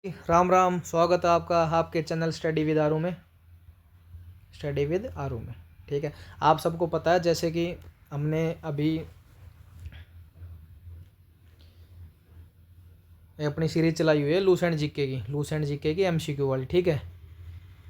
राम राम, स्वागत है आपका आपके चैनल स्टडी विद आरू में। ठीक है। आप सबको पता है जैसे कि हमने अभी अपनी सीरीज चलाई हुई है लूसेंट जीके की एमसीक्यू वाली। ठीक है,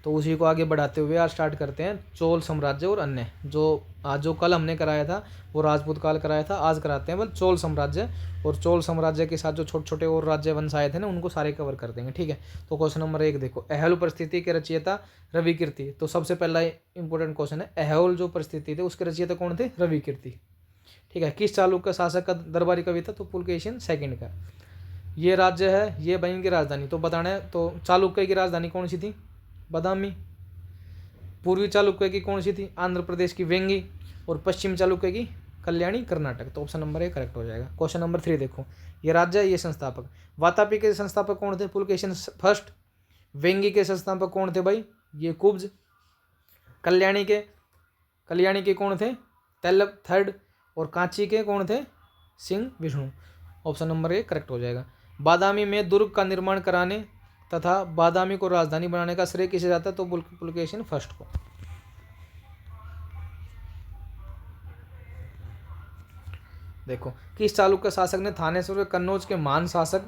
तो उसी को आगे बढ़ाते हुए आज स्टार्ट करते हैं चोल साम्राज्य और अन्य। जो कल हमने कराया था वो राजपूत काल कराया था, आज कराते हैं बल चोल साम्राज्य। और चोल साम्राज्य के साथ जो छोटे छोटे और राज्य वंश आए थे ना, उनको सारे कवर कर देंगे। ठीक है, तो क्वेश्चन नंबर 1 देखो, अहल परिस्थिति के रचयिता रवि कीर्ति। तो सबसे पहला इंपॉर्टेंट क्वेश्चन है, अहल जो परिस्थिति थे उसके रचयिता कौन थे? रवि कीर्ति। ठीक है, किस चालुक्य शासक का दरबारी कवि था? तो पुलकेशिन सेकंड का। ये राज्य है, ये वहीं की राजधानी तो बताना है। तो चालुक्य की राजधानी कौन सी थी? बादामी। पूर्वी चालुक्य की कौन सी थी? आंध्र प्रदेश की वेंगी। और पश्चिम चालुक्य की कल्याणी, कर्नाटक। तो ऑप्शन नंबर 1 करेक्ट हो जाएगा। क्वेश्चन नंबर 3 देखो, ये राज्य है, ये संस्थापक। वातापी के संस्थापक कौन थे? पुलकेशिन फर्स्ट। वेंगी के संस्थापक कौन थे भाई? ये कुब्ज। कल्याणी के कौन थे? तैलप थर्ड। और कांची के कौन थे? Singh Vishnu. Option number 1 correct हो जाएगा। बादामी में दुर्ग का निर्माण कराने तथा बादामी को राजधानी बनाने का श्रेय किसे जाता है? तो पुलकेशिन फर्स्ट को। देखो, किस चालुक्य शासक ने थानेश्वर के कन्नौज के महान शासक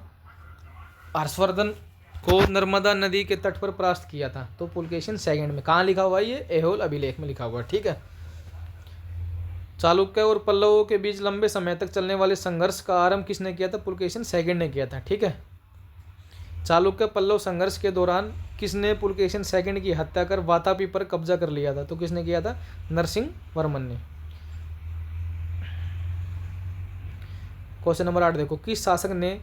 हर्षवर्धन को नर्मदा नदी के तट पर परास्त किया था? तो पुलकेशिन सेकंड में। कहाँ लिखा हुआ है? ये ऐहोल अभिलेख में लिखा हुआ है। ठीक है, चालुक्य और पल्लवों के बीच लंबे समय तक चलने वाले संघर्ष का आरंभ किसने किया था? पुलकेशिन सेकंड ने किया था। ठीक है, चालुक्य पल्लव संघर्ष के दौरान किसने पुलकेशिन सेकंड की हत्या कर वातापी पर कब्जा कर लिया था? तो किसने किया था? नरसिंह वर्मन ने। क्वेश्चन नंबर 8 देखो, किस शासक ने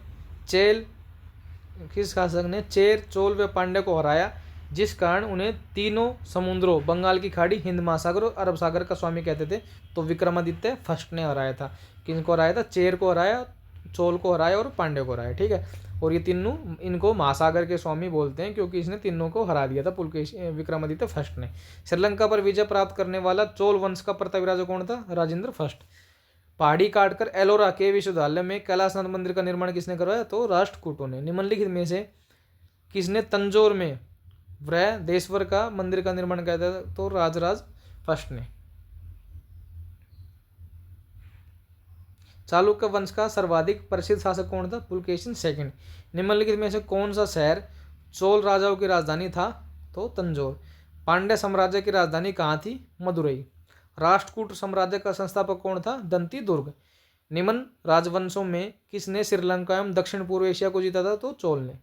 चेर, चोल व पांड्य को हराया जिस कारण उन्हें तीनों समुद्रों, बंगाल की खाड़ी, हिंद महासागर और अरब सागर का स्वामी कहते थे? तो विक्रमादित्य फर्स्ट ने हराया था। किनको हराया था? चेर को हराया, चोल को हराया और पांड्य को हराया। ठीक है, और ये तीनों, इनको महासागर के स्वामी बोलते हैं क्योंकि इसने तीनों को हरा दिया था विक्रमादित्य फर्स्ट ने। श्रीलंका पर विजय प्राप्त करने वाला चोल वंश का प्रतापी राजा कौन था? राजेंद्र फर्स्ट। पहाड़ी काटकर एलोरा के विश्वविद्यालय में कैलाशनाथ मंदिर का निर्माण किसने करवाया? तो राष्ट्रकूटों ने। निम्नलिखित में से किसने तंजौर में बृहदेश्वर का मंदिर का निर्माण किया था? तो राजराज फर्स्ट ने। चालुक्य वंश का सर्वाधिक प्रसिद्ध शासक कौन था? पुलकेशिन सेकंड। निम्नलिखित में से कौन सा शहर चोल राजाओं की राजधानी था? तो तंजौर। पांड्य साम्राज्य की राजधानी कहाँ थी? मदुरई। राष्ट्रकूट साम्राज्य का संस्थापक कौन था? दंती दुर्ग। निम्न राजवंशों में किसने श्रीलंका एवं दक्षिण पूर्व एशिया को जीता था? तो चोल ने।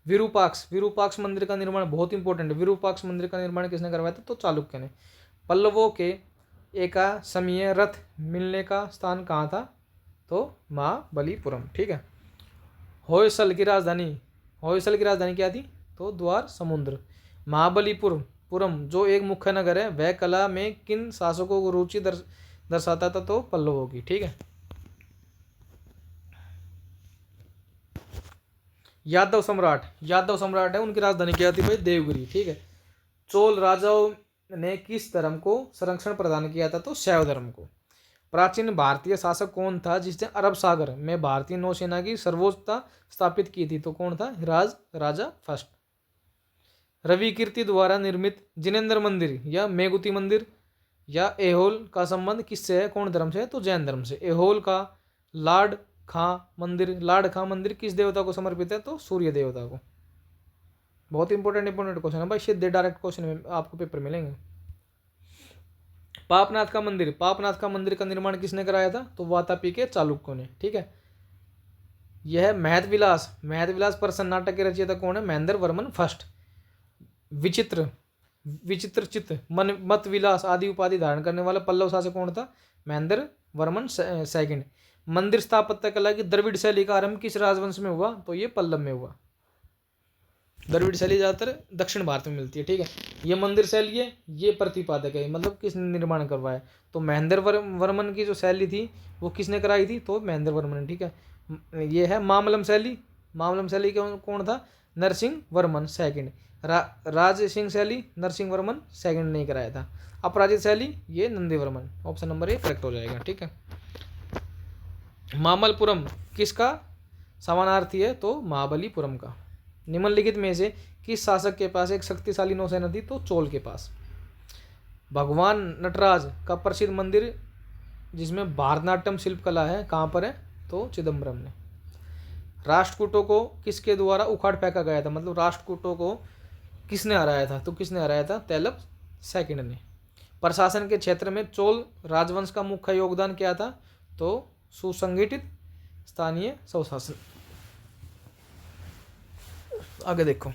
विरूपाक्ष मंदिर का निर्माण बहुत इंपॉर्टेंट है। विरूपाक्ष मंदिर का निर्माण किसने करवाया था? तो चालुक्य ने। पल्लवों के एकासमयीय रथ मिलने का स्थान कहाँ था? तो महाबलीपुरम। ठीक है, होयसल की राजधानी क्या थी? तो द्वार समुद्र। महाबलीपुरम जो एक मुख्य नगर है, वह कला में किन शासकों को रुचि दर्शाता था? तो पल्लवों की। ठीक है, यादव सम्राट है, उनकी राजधानी क्या थी भाई? देवगिरी। ठीक है, चोल राजाओं ने किस धर्म को संरक्षण प्रदान किया था? तो शैव धर्म को। प्राचीन भारतीय शासक कौन था जिसने अरब सागर में भारतीय नौसेना की सर्वोच्चता स्थापित की थी? तो कौन था? राजा फर्स्ट। रवि कीर्ति द्वारा निर्मित जिनेंद्र मंदिर या मेघुती मंदिर या ऐहोल का संबंध किससे है? कौन धर्म से है? तो जैन धर्म से। ऐहोल का लाड खां मंदिर किस देवता को समर्पित है? तो सूर्य देवता को। बहुत इंपॉर्टेंट क्वेश्चन है भाई, सीधे डायरेक्ट क्वेश्चन में आपको पेपर मिलेंगे। पापनाथ का मंदिर का निर्माण किसने कराया था? तो वातापी के चालुक्यों ने। ठीक है, यह महतविलास पर नाटक के रचयिता कौन है? महेंद्र वर्मन फर्स्ट। विचित्र चित्त, मत विलास आदि उपाधि धारण करने वाला पल्लव शासक कौन था? महेंद्र वर्मन सेकंड। मंदिर स्थापत्य कला की द्रविड़ शैली का आरंभ किस राजवंश में हुआ? तो ये पल्लव में हुआ। द्रविड़ शैली ज्यादातर दक्षिण भारत में मिलती है। ठीक है, ये मंदिर शैली है, ये प्रतिपादक है, मतलब किसने निर्माण करवाया? तो महेंद्र वर्मन की जो शैली थी वो किसने कराई थी? तो महेंद्र वर्मन। ठीक है, ये है मामलम शैली कौन था? नरसिंह वर्मन सेकंड। राज सिंह शैली नरसिंह वर्मन सेकंड ने कराया था। अपराजित शैली ये Nandi Varman. Option number 1 correct हो जाएगा। ठीक है, मामल्लपुरम किसका समानार्थी है? तो महाबलीपुरम का। निम्नलिखित में से किस शासक के पास एक शक्तिशाली नौसेना थी? तो चोल के पास। भगवान नटराज का प्रसिद्ध मंदिर जिसमें भारतनाट्यम शिल्प कला है कहाँ पर है? तो चिदम्बरम में। राष्ट्रकूटों को किसके द्वारा उखाड़ फेंका गया था? मतलब राष्ट्रकूटों को किसने हराया था? तो किसने हराया था? तैलब सेकंड ने। प्रशासन के क्षेत्र में चोल राजवंश का मुख्य योगदान क्या था? तो सुसंगठित स्थानीय स्वशासन। आगे देखो,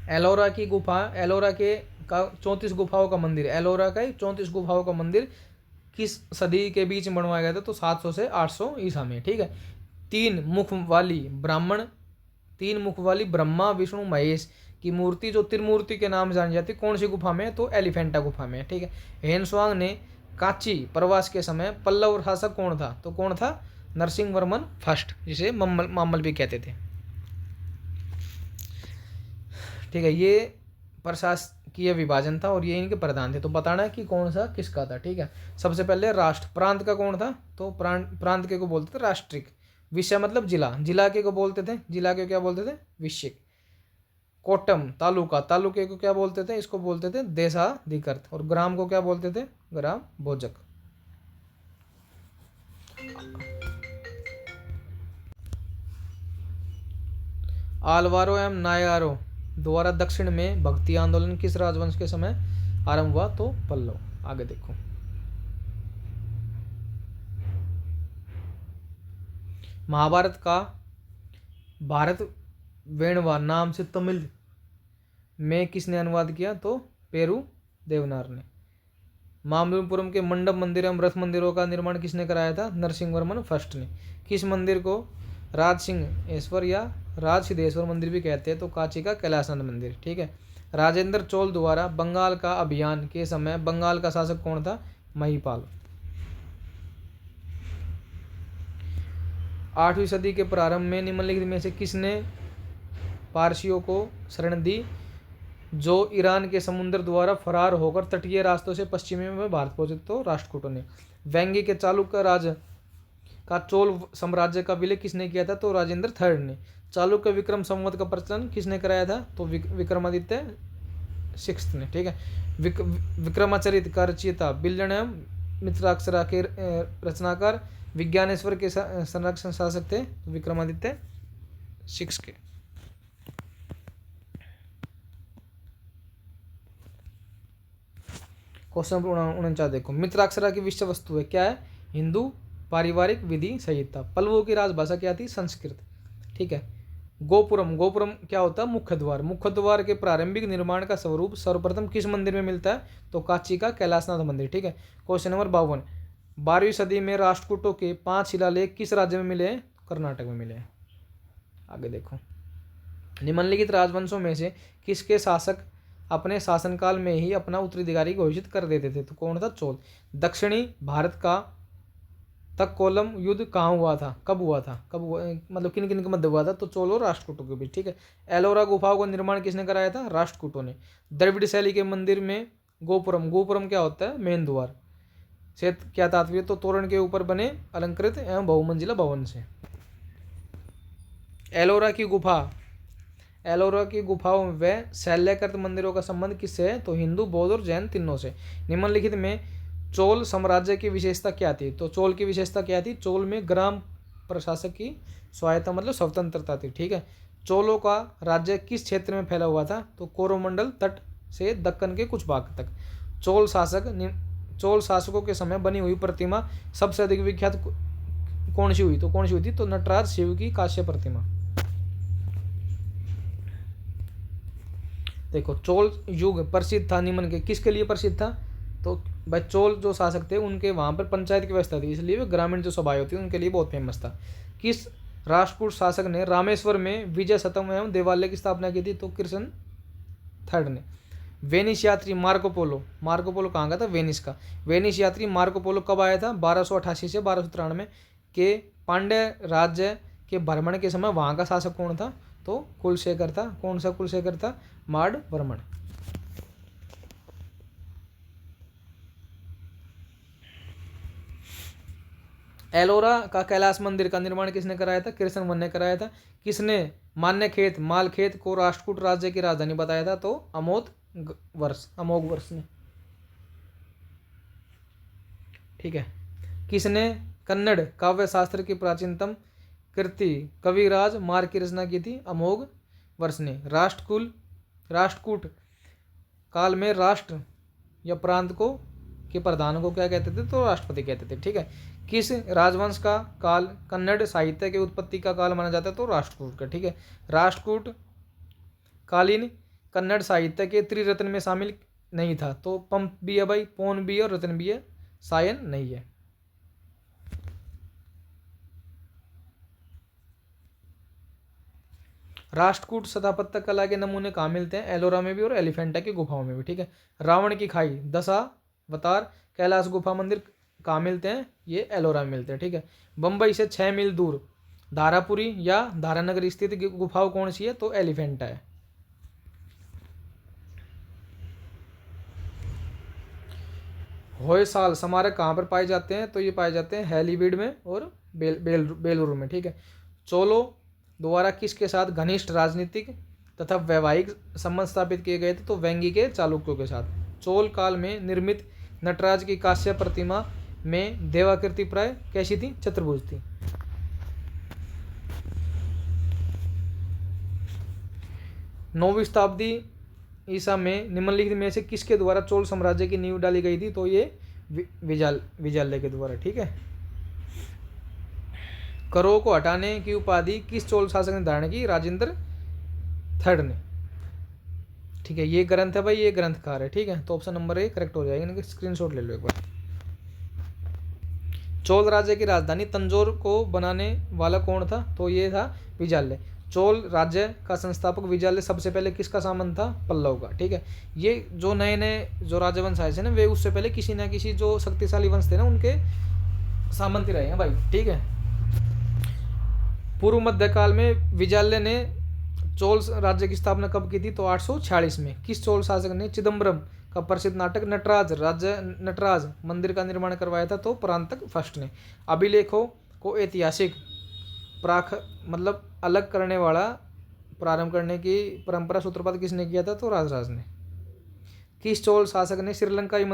एलोरा की गुफा, एलोरा के का 34 गुफाओं का मंदिर, एलोरा का 34 गुफाओं का मंदिर किस सदी के बीच में बनवाया गया था? तो 700 से 800 ईसा में। ठीक है। तीन मुख वाली ब्रह्मा विष्णु महेश की मूर्ति जो त्रिमूर्ति के नाम जानी जाती कौन सी गुफा में? तो एलिफेंटा गुफा में। ठीक है। हेनस्वांग ने कांची प्रवास के समय पल्लव शासक कौन था? तो कौन था? नरसिंह वर्मन फर्स्ट, जिसे मामल भी कहते थे। ठीक है। ये प्रशासकीय विभाजन था और ये इनके प्रधान थे। तो बताना है कि कौन सा किसका था। ठीक है। सबसे पहले राष्ट्र, प्रांत का कौन था? तो प्रांत के को बोलते थे राष्ट्रिक। विषय मतलब जिला, जिला के को बोलते थे, जिला के क्या बोलते थे? विषयक। कोटम तालुका, तालुके को क्या बोलते थे? इसको बोलते थे देशाधिकृत। और ग्राम को क्या बोलते थे? ग्राम भोजक। आलवारो एवं नायारो द्वारा दक्षिण में भक्ति आंदोलन किस राजवंश के समय आरंभ हुआ? तो पल्लव। आगे देखो, महाभारत का भारत वेणवा नाम से तमिल में किसने अनुवाद किया? तो पेरू देवनार ने। मामल्लपुरम के मंडप मंदिर एवं रथ मंदिरों का निर्माण किसने कराया था? नरसिंह वर्मन फर्स्ट ने। किस मंदिर को राज सिंहेश्वर या राज सिद्धेश्वर मंदिर भी कहते हैं? तो कांची का कैलाशनाथ मंदिर। ठीक है। राजेंद्र चोल द्वारा बंगाल का अभियान के समय बंगाल का शासक कौन था? महिपाल। 8वीं सदी के प्रारंभ में निम्नलिखित में से किसने पारसियों को शरण दी जो ईरान के समुद्र द्वारा फरार होकर तटीय रास्तों से पश्चिमी में भारत पहुंचे? तो राष्ट्रकूटों ने। वेंगी के चालुक्य राज का चोल साम्राज्य का विलय किसने किया था? तो राजेंद्र थर्ड ने। चालुक्य विक्रम संवत का प्रचलन किसने कराया था? तो विक्रमादित्य सिक्स्थ ने। ठीक है। विक्रमाचरित का रचयिता बिल्जन एवं मित्राक्षरा के रचनाकार विज्ञानेश्वर के संरक्षण शासक थे? विक्रमादित्य सिक्स के। क्वेश्चन नंबर 49 देखो, मित्राक्षरा की विषय वस्तु है क्या है? हिंदू पारिवारिक विधि संहिता। पल्लवों की राजभाषा क्या थी? संस्कृत। ठीक है। गोपुरम, गोपुरम क्या होता है? मुख्य द्वार। मुख्य द्वार के प्रारंभिक निर्माण का स्वरूप सर्वप्रथम किस मंदिर में मिलता है? तो कांची का कैलाशनाथ मंदिर। ठीक है। क्वेश्चन नंबर 52, 12वीं सदी में राष्ट्रकूटों के 5 शिलालेख किस राज्य में मिले हैं? कर्नाटक में मिले हैं। आगे देखो, निम्नलिखित राजवंशों में से किसके शासक अपने शासनकाल में ही अपना उत्तराधिकारी घोषित कर देते थे? तो कौन था? चोल। दक्षिणी भारत का तक कोलम युद्ध कहाँ हुआ था? कब हुआ था? कब हुआ, मतलब किन किन के मध्य हुआ था? तो चोल और राष्ट्रकूटों के बीच। ठीक है। एलोरा गुफाओं का निर्माण किसने कराया था? राष्ट्रकूटों ने। द्रविड़ शैली के मंदिर में गोपुरम, गोपुरम क्या होता है? मेन द्वार से क्या तात्पर्य? तो तोरण के ऊपर बने अलंकृत एवं बहुमंजिला भवन से। एलोरा की गुफा, एलोरा की गुफाओं व शैल्याकृत मंदिरों का संबंध किससे है? तो हिंदू, बौद्ध और जैन तीनों से। निम्नलिखित में चोल साम्राज्य की विशेषता क्या थी? तो चोल की विशेषता क्या थी? चोल में ग्राम प्रशासक की स्वायत्ता मतलब स्वतंत्रता थी। ठीक है। चोलों का राज्य किस क्षेत्र में फैला हुआ था? तो कोरोमंडल तट से दक्कन के कुछ भाग तक। चोल शासकों के समय बनी हुई प्रतिमा सबसे अधिक विख्यात कौन सी हुई? तो कौन सी हुई थी? तो नटराज शिव की कांस्य प्रतिमा। देखो, चोल युग प्रसिद्ध था निम्न के किसके लिए प्रसिद्ध था? तो भाई चोल जो शासक थे उनके वहाँ पर पंचायत की व्यवस्था थी, इसलिए वे ग्रामीण जो सभाएं होती है उनके लिए बहुत फेमस था। किस राष्ट्रकूट शासक ने रामेश्वर में विजय शतम एवं देवालय की स्थापना की थी? तो कृष्ण थर्ड ने। वेनिस यात्री मार्को पोलो, मार्को पोलो कहाँ का था? वेनिस का। वेनिस यात्री मार्को पोलो कब आया था? 1288 से 1293 के पांड्य राज्य के भ्रमण के समय वहाँ का शासक कौन था? तो कुलशेखर था। कौन सा कुलशेखर था? माड वर्मन। एलोरा का कैलाश मंदिर का निर्माण किसने कराया था? कृष्ण वन ने कराया था। किसने मान्यखेत मालखेत को राष्ट्रकूट राज्य की राजधानी बताया था? तो अमोघ वर्ष ने। ठीक है। किसने कन्नड़ काव्य शास्त्र की प्राचीनतम कृति कविराज मार की रचना की थी? अमोघ वर्ष ने। राष्ट्रकूट काल में राष्ट्र या प्रांत को के प्रधान को क्या कहते थे? तो राष्ट्रपति कहते थे। ठीक है। किस राजवंश का काल कन्नड़ साहित्य के उत्पत्ति का काल माना जाता है? तो राष्ट्रकूट का। ठीक है। राष्ट्रकूट कालीन कन्नड़ साहित्य के त्रिरत्न में शामिल नहीं था? तो पंप भी है भाई, पौन भी है और रत्न भी है, सायन नहीं है। राष्ट्रकूट स्थापत्य कला के नमूने कहाँ मिलते हैं? एलोरा में भी और एलिफेंटा की गुफाओं में भी। ठीक है। रावण की खाई दशावतार कैलाश गुफा मंदिर कहाँ मिलते हैं? ये एलोरा में मिलते हैं। ठीक है। बंबई से 6 मील दूर धारापुरी या धारानगर स्थित गुफाओं कौन सी है? तो एलिफेंटा है। होयसाल स्मारक कहाँ पर पाए जाते हैं? तो ये पाए जाते हैं हैलीवीड में और बेलूर में। ठीक है। चोलो द्वारा किसके साथ घनिष्ठ राजनीतिक तथा वैवाहिक संबंध स्थापित किए गए थे? तो वेंगी के चालुक्यों के साथ। चोल काल में निर्मित नटराज की कांस्य प्रतिमा में देवाकृति प्राय कैसी थी? चतुर्भुज थी। नौवीं शताब्दी ईसा में निम्नलिखित में से किसके द्वारा चोल साम्राज्य की नींव डाली गई थी? तो ये विजाल्य के द्वारा। ठीक है। करों को हटाने की उपाधि किस चोल शासक ने धारण की? राजेंद्र थर्ड ने। ठीक है। ये ग्रंथ है भाई, ये ग्रंथकार है। ठीक है। तो ऑप्शन नंबर 1 करेक्ट हो जाएगा। इनके स्क्रीनशॉट ले लो एक बार। चोल राज्य की राजधानी तंजौर को बनाने वाला कौन था? तो ये था विजाल्य। चोल राज्य का संस्थापक विजाल्य सबसे पहले किसका सामंत था? पल्लव का। ठीक है। ये जो नए नए जो राजवंश आए थे ना, वे उससे पहले किसी ना किसी जो शक्तिशाली वंश थे ना, उनके सामंत रहे हैं भाई। ठीक है। पूर्व मध्यकाल में विजाल्य ने चोल राज्य की स्थापना कब की थी? तो 846 में। किस चोल शासक ने चिदम्बरम का प्रसिद्ध नाटक नटराज मंदिर का निर्माण करवाया था? तो परांतक फर्स्ट ने। अभिलेखों को ऐतिहासिक मतलब अलग करने वाला प्रारंभ करने की परंपरा सूत्रपात किसने किया था? तो राजराज ने। किस चोल शासक ने श्रीलंकाई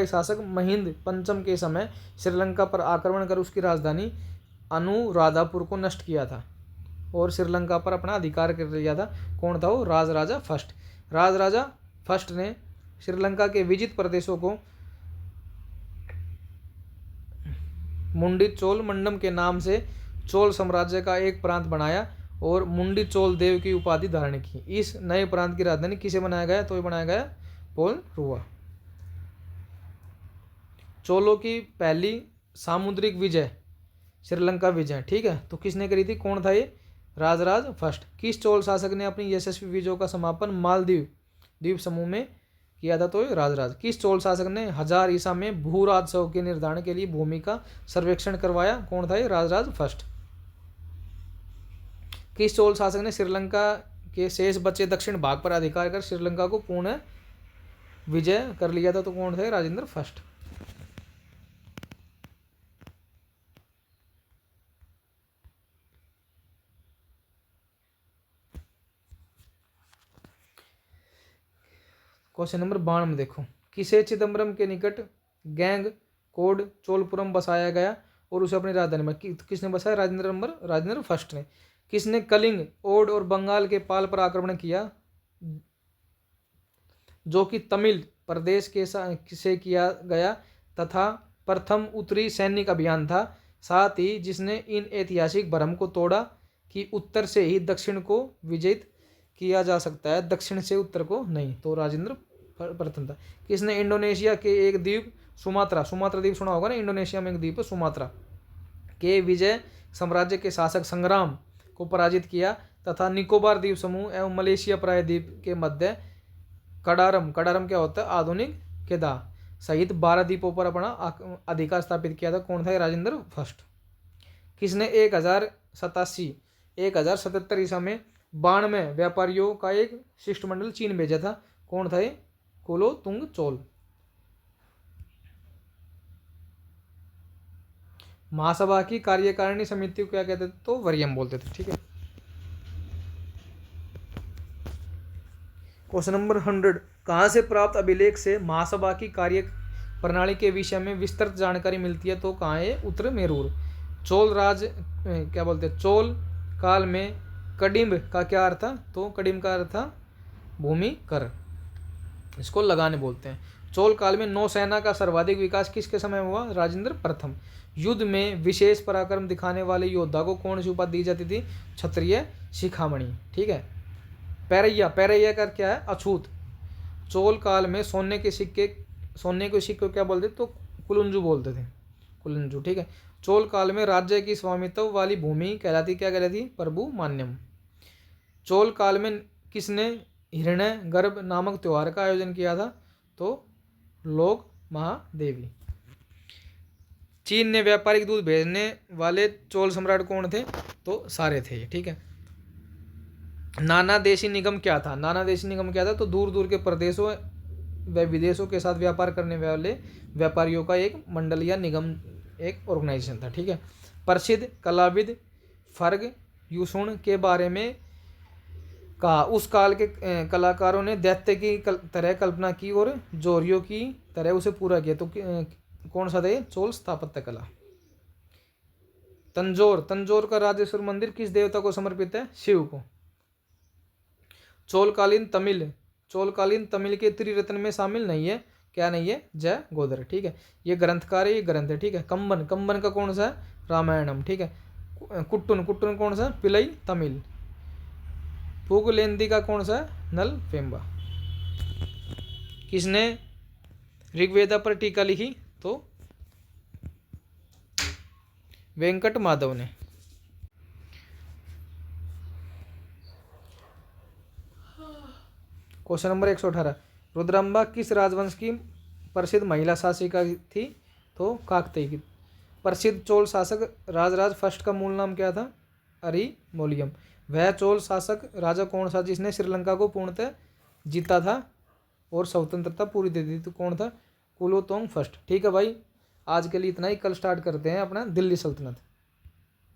शासक महिंद पंचम के समय श्रीलंका पर आक्रमण कर उसकी राजधानी अनुराधापुर को नष्ट किया था और श्रीलंका पर अपना अधिकार कर लिया था? कौन था वो? राजराजा फर्स्ट। राजराजा फर्स्ट ने श्रीलंका के विजित प्रदेशों को मुंडी चोल मंडम के नाम से चोल साम्राज्य का एक प्रांत बनाया और मुंडी चोल देव की उपाधि धारण की। इस नए प्रांत की राजधानी किसे बनाया गया? तो ये बनाया गया पोलरुआ। चोलों की पहली सामुद्रिक विजय श्रीलंका विजय। ठीक है। तो किसने करी थी? कौन था ये? राजराज फर्स्ट। किस चोल शासक ने अपनी यशस्वी विजयों का समापन मालदीव द्वीप समूह में किया था? तो राजराज। किस चोल शासक ने 1000 ईसा में भू राजस्व के निर्धारण के लिए भूमि का सर्वेक्षण करवाया? कौन था ये? राजराज फर्स्ट। किस चोल शासक ने श्रीलंका के शेष बचे दक्षिण भाग पर अधिकार कर श्रीलंका को पूर्ण विजय कर लिया था? तो कौन थे? राजेंद्र फर्स्ट। क्वेश्चन नंबर 52 में देखो, किसे चिदम्बरम के निकट गैंग कोड चोलपुरम बसाया गया और उसे अपनी राजधानी में किसने बसाया? राजेंद्र फर्स्ट ने। किसने कलिंग ओड और बंगाल के पाल पर आक्रमण किया जो कि तमिल प्रदेश के से किया गया तथा प्रथम उत्तरी सैनिक अभियान था? साथ ही जिसने इन ऐतिहासिक भ्रम को तोड़ा कि उत्तर से ही दक्षिण को विजित किया जा सकता है, दक्षिण से उत्तर को नहीं? तो राजेंद्र प्रथम था। किसने इंडोनेशिया के एक द्वीप सुमात्रा द्वीप सुना होगा ना, इंडोनेशिया में एक द्वीप सुमात्रा के विजय साम्राज्य के शासक संग्राम को पराजित किया तथा निकोबार द्वीप समूह एवं मलेशिया प्रायद्वीप के मध्य कडारम क्या होता है? आधुनिक केदार सहित 12 द्वीपों पर अपना अधिकार स्थापित किया था? कौन था? राजेंद्र फर्स्ट। किसने 1077 ईसा में 92 व्यापारियों का एक शिष्टमंडल चीन भेजा था? कौन था ये? कुलोतुंग चोल। महासभा की कार्यकारिणी समिति को क्या कहते थे, तो वरीयम बोलते थे। ठीक है। क्वेश्चन नंबर 100, कहाँ से प्राप्त अभिलेख से महासभा की कार्य प्रणाली के विषय में विस्तृत जानकारी मिलती है, तो कहाँ है, उत्तर मेरूर। चोल राज क्या बोलते हैं, चोल काल में कडिम्ब का क्या अर्थ था, तो कडिम्ब का अर्थ था भूमि कर, इसको लगाने बोलते हैं। चोल काल में नौसेना का सर्वाधिक विकास किसके समय में हुआ, राजेंद्र प्रथम। युद्ध में विशेष पराक्रम दिखाने वाले योद्धा को कौन सी उपाधि दी जाती थी, क्षत्रिय शिखामणि। ठीक है। पैरैया, पैरैया का क्या है, अछूत। चोल काल में सोने के सिक्के को क्या बोलते, तो कुलुंजू बोलते थे, कुलुंजू। ठीक है। चोल काल में राज्य की स्वामित्व वाली भूमि कहलाती, क्या कहलाती, प्रभु मान्यम। चोल काल में किसने हिरण्य गर्भ नामक त्योहार का आयोजन किया था, तो लोक महादेवी। चीन ने व्यापारिक दूध भेजने वाले चोल सम्राट कौन थे, तो सारे थे। ठीक है। नाना देशी निगम क्या था, नाना देशी निगम क्या था, तो दूर दूर के प्रदेशों व विदेशों के साथ व्यापार करने वाले व्यापारियों का एक मंडल या निगम, एक ऑर्गेनाइजेशन था। ठीक है। प्रसिद्ध कलाविद फर्ग यूसुन के बारे में कहा, उस काल के कलाकारों ने दैत्य की तरह कल्पना की और जोरियों की तरह उसे पूरा किया, तो कौन सा था ये, चोल स्थापत्य कला। तंजौर, तंजौर का राजेश्वर मंदिर किस देवता को समर्पित है, शिव को। चोलकालीन तमिल के त्रिरत्न में शामिल नहीं है, क्या नहीं है, जय गोदर। ठीक है। ये ग्रंथकार है, ये ग्रंथ है। ठीक है। कंबन का कौन सा है, रामायणम। ठीक है। कुट्टुन कौन सा, पिलई तमिल। पुगलेंदी का कौन सा है, नल पेम्बा। किसने ऋग्वेदा पर टीका लिखी, तो वेंकट माधव ने। क्वेश्चन नंबर 118, रुद्रम्बा किस राजवंश की प्रसिद्ध महिला शासिका थी, तो काकतीय की। प्रसिद्ध चोल शासक राजराज फर्स्ट का मूल नाम क्या था, अरिमोलियम। वह चोल शासक राजा कौन सा जिसने श्रीलंका को पूर्णतः जीता था और स्वतंत्रता पूरी दे दी, तो कौन था, कुलोतोंग फर्स्ट। ठीक है भाई, आज के लिए इतना ही। कल स्टार्ट करते हैं अपना दिल्ली सल्तनत।